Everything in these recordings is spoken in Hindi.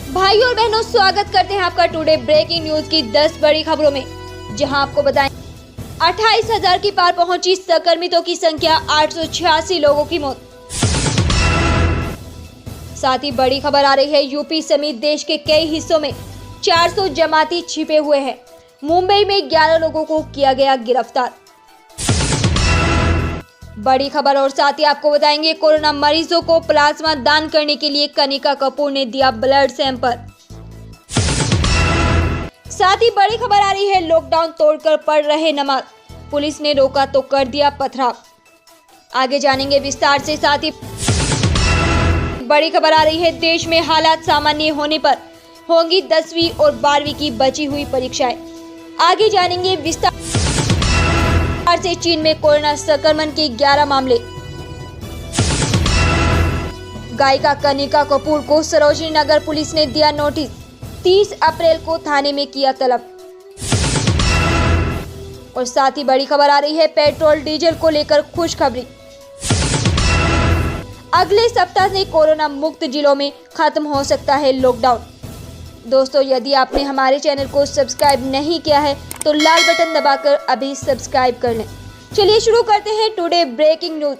भाई और बहनों, स्वागत करते हैं आपका टुडे ब्रेकिंग न्यूज की 10 बड़ी खबरों में, जहां आपको बताएं 28,000 की पार पहुंची संक्रमितों की संख्या, 886 लोगों की मौत। साथ ही बड़ी खबर आ रही है, यूपी समेत देश के कई हिस्सों में 400 जमाती छिपे हुए हैं। मुंबई में 11 लोगों को किया गया गिरफ्तार। बड़ी खबर और साथ ही आपको बताएंगे, कोरोना मरीजों को प्लाज्मा दान करने के लिए कनिका कपूर ने दिया ब्लड सैंपल। साथ ही बड़ी खबर आ रही है, लॉकडाउन तोड़कर पढ़ रहे नमाज, पुलिस ने रोका तो कर दिया पथराव। आगे जानेंगे विस्तार से। साथ ही बड़ी खबर आ रही है, देश में हालात सामान्य होने पर होंगी 10वीं और 12वीं की बची हुई परीक्षाएं। आगे जानेंगे विस्तार से। चीन में कोरोना संक्रमण के 11 मामले। गायिका कनिका कपूर को सरोजनी नगर पुलिस ने दिया नोटिस, 30 अप्रैल को थाने में किया तलब। और साथ ही बड़ी खबर आ रही है, पेट्रोल डीजल को लेकर खुशखबरी। अगले सप्ताह से कोरोना मुक्त जिलों में खत्म हो सकता है लॉकडाउन। दोस्तों, यदि आपने हमारे चैनल को सब्सक्राइब नहीं किया है तो लाल बटन दबाकर अभी सब्सक्राइब कर लें। चलिए शुरू करते हैं टुडे ब्रेकिंग न्यूज।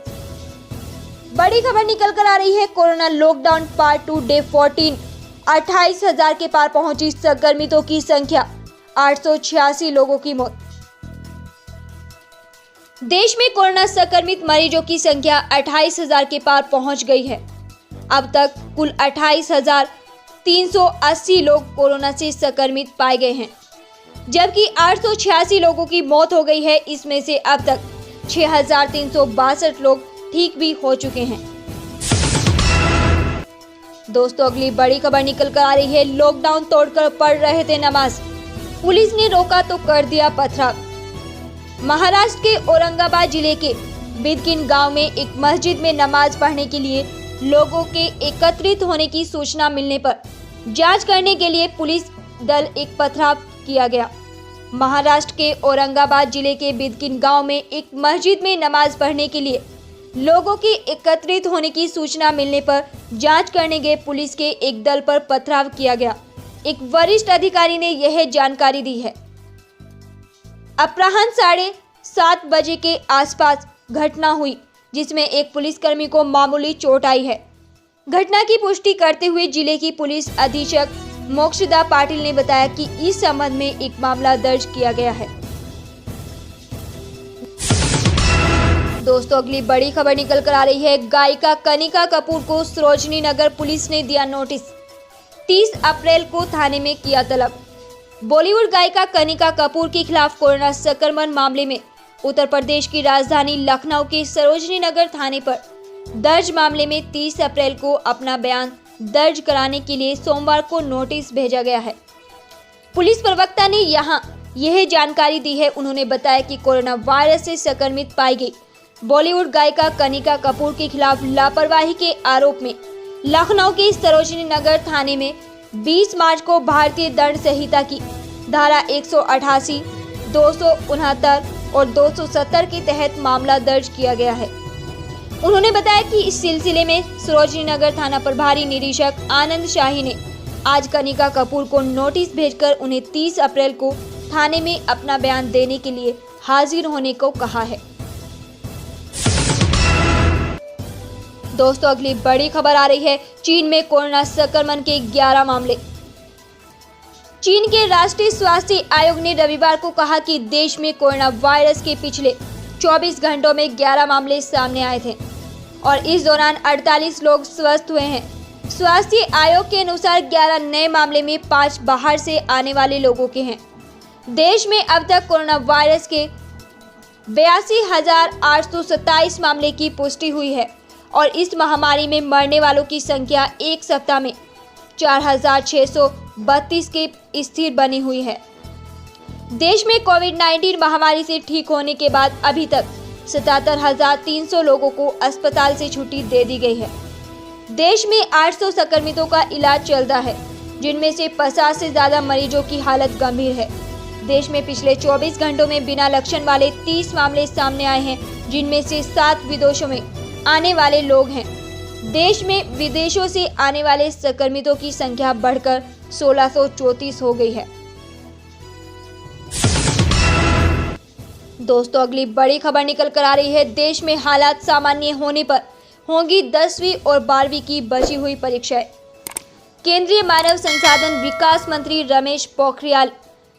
बड़ी खबर निकल कर आ रही है, कोरोना लॉकडाउन पार्ट 2 डे 14। 28,000 के पार पहुंची संक्रमितों की संख्या, 886 लोगों की मौत। देश में कोरोना संक्रमित मरीजों की संख्या 28,000 के पार पहुंच गई है। अब तक कुल 28,380 लोग कोरोना से संक्रमित पाए गए हैं, जबकि 886 लोगों की मौत हो गई है। इसमें से अब तक 6,362 लोग ठीक भी हो चुके हैं। दोस्तों, अगली बड़ी खबर निकल कर आ रही है, लॉकडाउन तोड़कर पढ़ रहे थे नमाज, पुलिस ने रोका तो कर दिया पथराव। महाराष्ट्र के औरंगाबाद जिले के बिदकिन गांव में एक मस्जिद में नमाज पढ़ने के लिए लोगों के एकत्रित होने की सूचना मिलने पर जांच करने के लिए पुलिस दल एक पथराव किया गया। महाराष्ट्र के औरंगाबाद जिले के बिदकिन गांव में एक मस्जिद में नमाज पढ़ने के लिए लोगों के एकत्रित होने की सूचना मिलने पर जांच करने गए पुलिस के एक दल पर पथराव किया गया। एक वरिष्ठ अधिकारी ने यह जानकारी दी है। अपराह्न 7:30 बजे के आसपास घटना हुई, जिसमें एक पुलिसकर्मी को मामूली चोट आई है। घटना की पुष्टि करते हुए जिले की पुलिस अधीक्षक मोक्षदा पाटिल ने बताया कि इस संबंध में एक मामला दर्ज किया गया है। दोस्तों, अगली बड़ी खबर निकल कर आ रही है, गायिका कनिका कपूर को सरोजनी नगर पुलिस ने दिया नोटिस, 30 अप्रैल को थाने में किया तलब। बॉलीवुड गायिका कनिका कपूर के खिलाफ कोरोना संक्रमण मामले में उत्तर प्रदेश की राजधानी लखनऊ के सरोजनी नगर थाने पर दर्ज मामले में 30 अप्रैल को अपना बयान दर्ज कराने के लिए सोमवार को नोटिस भेजा गया है। पुलिस प्रवक्ता ने यह जानकारी दी है। उन्होंने बताया कि कोरोना वायरस से संक्रमित पाई गई बॉलीवुड गायिका कनिका कपूर के खिलाफ लापरवाही के आरोप में लखनऊ के सरोजनी नगर थाने में 20 मार्च को भारतीय दंड संहिता की धारा 188, 269 और 270 के तहत मामला दर्ज किया गया है। उन्होंने बताया कि इस सिलसिले में सरोजनी नगर थाना प्रभारी निरीक्षक आनंद शाही ने आज कनिका कपूर को नोटिस भेजकर उन्हें 30 अप्रैल को थाने में अपना बयान देने के लिए हाजिर होने को कहा है। दोस्तों, अगली बड़ी खबर आ रही है, चीन में कोरोना संक्रमण के 11 मामले। चीन के राष्ट्रीय स्वास्थ्य आयोग ने रविवार को कहा कि देश में कोरोना वायरस के पिछले 24 घंटों में 11 मामले सामने आए थे और इस दौरान 48 लोग स्वस्थ हुए हैं। स्वास्थ्य आयोग के अनुसार 11 नए मामले में 5 बाहर से आने वाले लोगों के हैं। देश में अब तक कोरोना वायरस के 82,827 मामले की पुष्टि हुई है और इस महामारी में मरने वालों की संख्या एक सप्ताह में 4,632 के स्थिर बनी हुई है। देश में कोविड-19 महामारी से ठीक होने के बाद अभी तक 77,300 लोगों को अस्पताल से छुट्टी दे दी गई है। देश में 800 संक्रमितों का इलाज चल रहा है, जिनमें से 50 से ज़्यादा मरीजों की हालत गंभीर है। देश में पिछले 24 घंटों में बिना लक्षण वाले 30 मामले सामने आए हैं, जिनमें से 7 विदेशों में आने वाले लोग हैं। देश में विदेशों से आने वाले संक्रमितों की संख्या बढ़कर 1634 हो गई है। दोस्तों, अगली बड़ी खबर निकल कर आ रही है। देश में हालात सामान्य होने पर होंगी 10वीं और 12वीं की बची हुई परीक्षाएं। केंद्रीय मानव संसाधन विकास मंत्री रमेश पोखरियाल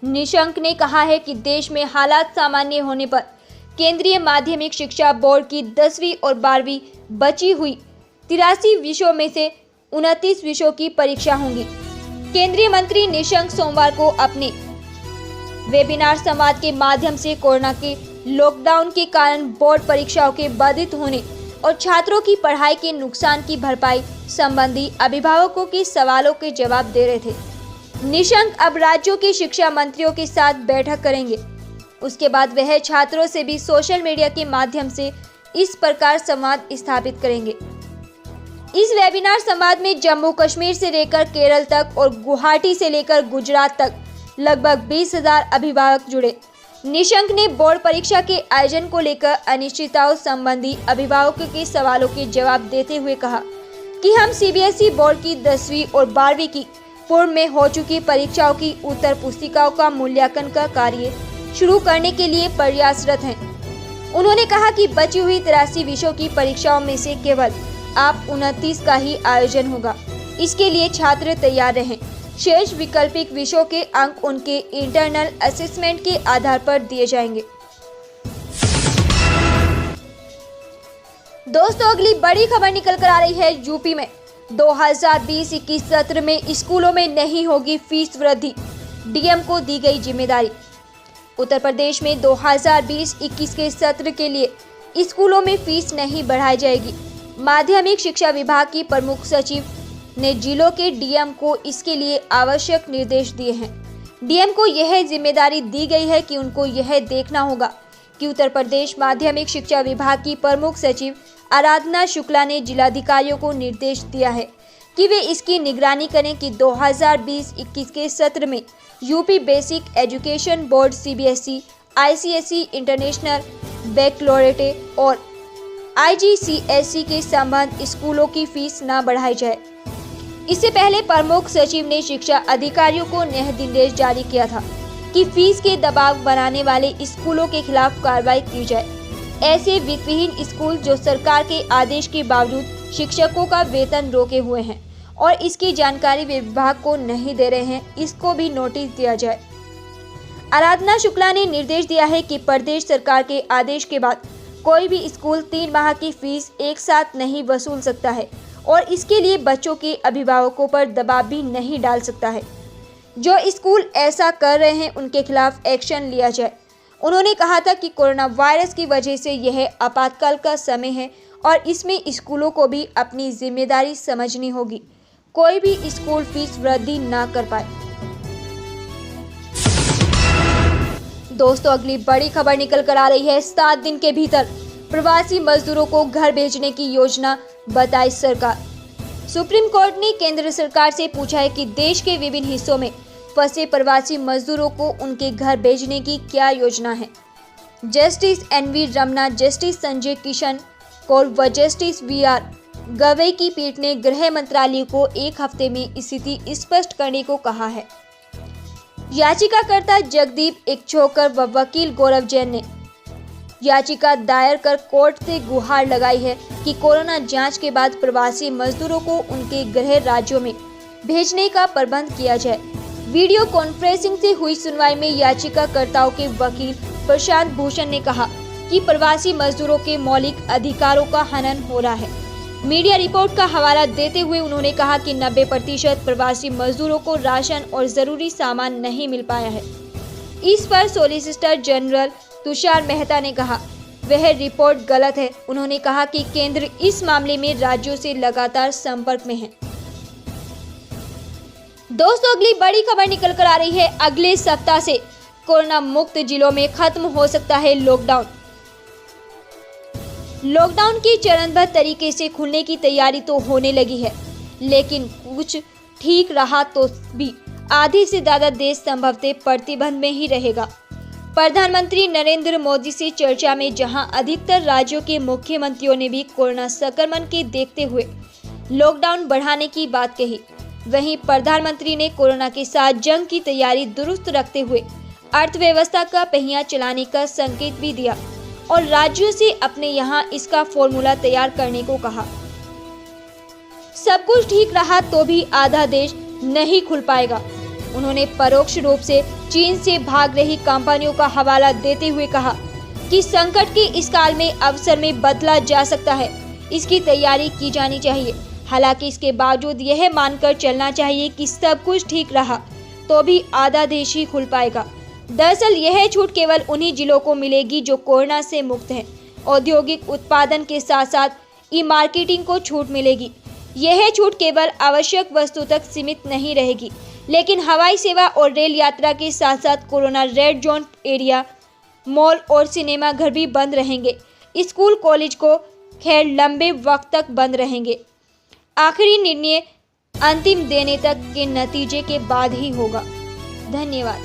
निशंक ने कहा है कि देश में हालात सामान्य होने पर केंद्रीय माध्यमिक शिक्षा बोर्ड की 10वीं और 12वीं बची हुई 83 विषयों में से 29 विषयों की परीक्षा होंगी। केंद्रीय मंत्री निशंक सोमवार को अपने वेबिनार संवाद के माध्यम से कोरोना के लॉकडाउन के कारण बोर्ड परीक्षाओं के बाधित होने और छात्रों की पढ़ाई के नुकसान की भरपाई संबंधी अभिभावकों के सवालों के जवाब दे रहे थे। निशंक अब राज्यों के शिक्षा मंत्रियों के साथ बैठक करेंगे। उसके बाद वह छात्रों से भी सोशल मीडिया के माध्यम से इस प्रकार संवाद स्थापित करेंगे। इस वेबिनार संवाद में जम्मू कश्मीर से लेकर केरल तक और गुवाहाटी से लेकर गुजरात तक लगभग 20,000 अभिभावक जुड़े। निशंक ने बोर्ड परीक्षा के आयोजन को लेकर अनिश्चितताओं संबंधी अभिभावकों के सवालों के जवाब देते हुए कहा कि हम सीबीएसई बोर्ड की 10वीं और 12वीं की पूर्व में हो चुकी परीक्षाओं की उत्तर पुस्तिकाओं का मूल्यांकन का कार्य शुरू करने के लिए प्रयासरत हैं। उन्होंने कहा कि बची हुई 83 विषयों की परीक्षाओं में से केवल आप 29 का ही आयोजन होगा। इसके लिए छात्र तैयार रहें। शेष वैकल्पिक विषयों के अंक उनके इंटरनल असेसमेंट के आधार पर दिए जाएंगे। दोस्तों, अगली बड़ी खबर निकल कर आ रही है। यूपी में 2020-21 सत्र में स्कूलों में नहीं होगी फीस वृद्धि, डीएम को दी गई जिम्मेदारी। उत्तर प्रदेश में 2020-21 के सत्र के लिए स्कूलों में फीस नहीं बढ़ाई जाएगी। माध्यमिक शिक्षा विभाग की प्रमुख सचिव ने जिलों के डीएम को इसके लिए आवश्यक निर्देश दिए हैं। डीएम को यह जिम्मेदारी दी गई है कि उनको यह देखना होगा कि उत्तर प्रदेश माध्यमिक शिक्षा विभाग की प्रमुख सचिव आराधना शुक्ला ने जिलाधिकारियों को निर्देश दिया है कि वे इसकी निगरानी करें कि 2020-21 के सत्र में UP basic education board CBSE, ICSE, international baccalaureate और आईजीसीएसई के संबंध स्कूलों की फीस न बढ़ाई जाए। इससे पहले प्रमुख सचिव ने शिक्षा अधिकारियों को निर्देश जारी किया था कि फीस के दबाव बनाने वाले स्कूलों के खिलाफ कार्रवाई की जाए। ऐसे वित्तहीन स्कूल जो सरकार के आदेश के बावजूद शिक्षकों का वेतन रोके हुए हैं और इसकी जानकारी विभाग को नहीं दे रहे हैं, इसको भी नोटिस दिया जाए। आराधना शुक्ला ने निर्देश दिया है कि प्रदेश सरकार के आदेश के बाद कोई भी स्कूल 3 माह की फीस एक साथ नहीं वसूल सकता है और इसके लिए बच्चों के अभिभावकों पर दबाव भी नहीं डाल सकता है। जो स्कूल ऐसा कर रहे हैं उनके खिलाफ एक्शन लिया जाए। उन्होंने कहा था कि कोरोना वायरस की वजह से यह आपातकाल का समय है और इसमें स्कूलों को भी अपनी जिम्मेदारी समझनी होगी। कोई भी स्कूल फीस वृद्धि ना कर पाए। दोस्तों, अगली बड़ी खबर निकल कर आ रही है। 7 दिन के भीतर प्रवासी मजदूरों को घर भेजने की योजना बताई सरकार। सुप्रीम कोर्ट ने केंद्र सरकार से पूछा है कि देश के विभिन्न हिस्सों में फंसे प्रवासी मजदूरों को उनके घर भेजने की क्या योजना है। Justice NV Ramana, justice Sanjay Kishan Kaul व जस्टिस वीआर गवई की पीठ ने गृह मंत्रालय को 1 हफ्ते में स्थिति स्पष्ट करने को कहा है। याचिकाकर्ता जगदीप इक्छोकर व वकील गौरव जैन ने याचिका दायर कर कोर्ट से गुहार लगाई है कि कोरोना जांच के बाद प्रवासी मजदूरों को उनके गृह राज्यों में भेजने का प्रबंध किया जाए। वीडियो कॉन्फ्रेंसिंग से हुई सुनवाई में याचिकाकर्ताओं के वकील प्रशांत भूषण ने कहा कि प्रवासी मजदूरों के मौलिक अधिकारों का हनन हो रहा है। मीडिया रिपोर्ट का हवाला देते हुए उन्होंने कहा कि 90% प्रवासी मजदूरों को राशन और जरूरी सामान नहीं मिल पाया है। इस पर सॉलिसिटर जनरल तुषार मेहता ने कहा वह रिपोर्ट गलत है। उन्होंने कहा कि केंद्र इस मामले में राज्यों से लगातार संपर्क में है। दोस्तों, अगली बड़ी खबर निकल कर आ रही है। अगले सप्ताह से कोरोना मुक्त जिलों में खत्म हो सकता है लॉकडाउन। लॉकडाउन की चरणबद्ध तरीके से खुलने की तैयारी तो होने लगी है, लेकिन कुछ ठीक रहा तो भी आधे से ज्यादा देश संभवतः प्रतिबंध में ही रहेगा। प्रधानमंत्री नरेंद्र मोदी से चर्चा में जहां अधिकतर राज्यों के मुख्यमंत्रियों ने भी कोरोना संक्रमण के देखते हुए लॉकडाउन बढ़ाने की बात कही। वहीं प्रधानमंत्री ने कोरोना के साथ जंग की तैयारी दुरुस्त रखते हुए अर्थव्यवस्था का पहिया चलाने का संकेत भी दिया और राज्यों से अपने यहाँ इसका फॉर्मूला तैयार करने को कहा। सब कुछ ठीक रहा तो भी आधा देश नहीं खुल पाएगा। उन्होंने परोक्ष रूप से चीन से भाग रही कंपनियों का हवाला देते हुए कहा कि संकट के इस काल में अवसर में बदला जा सकता है, इसकी तैयारी की जानी चाहिए। हालांकि इसके बावजूद यह मानकर चलना चाहिए कि सब कुछ ठीक रहा तो भी आधा देश ही खुल पाएगा। दरअसल यह छूट केवल उन्हीं जिलों को मिलेगी जो कोरोना से मुक्त हैं। औद्योगिक उत्पादन के साथ साथ ई मार्केटिंग को छूट मिलेगी। यह छूट केवल आवश्यक वस्तु तक सीमित नहीं रहेगी, लेकिन हवाई सेवा और रेल यात्रा के साथ साथ corona red zone area, mall और सिनेमा घर भी बंद रहेंगे। स्कूल कॉलेज को खैर लंबे वक्त तक बंद रहेंगे। आखिरी निर्णय अंतिम देने तक के नतीजे के बाद ही होगा। धन्यवाद।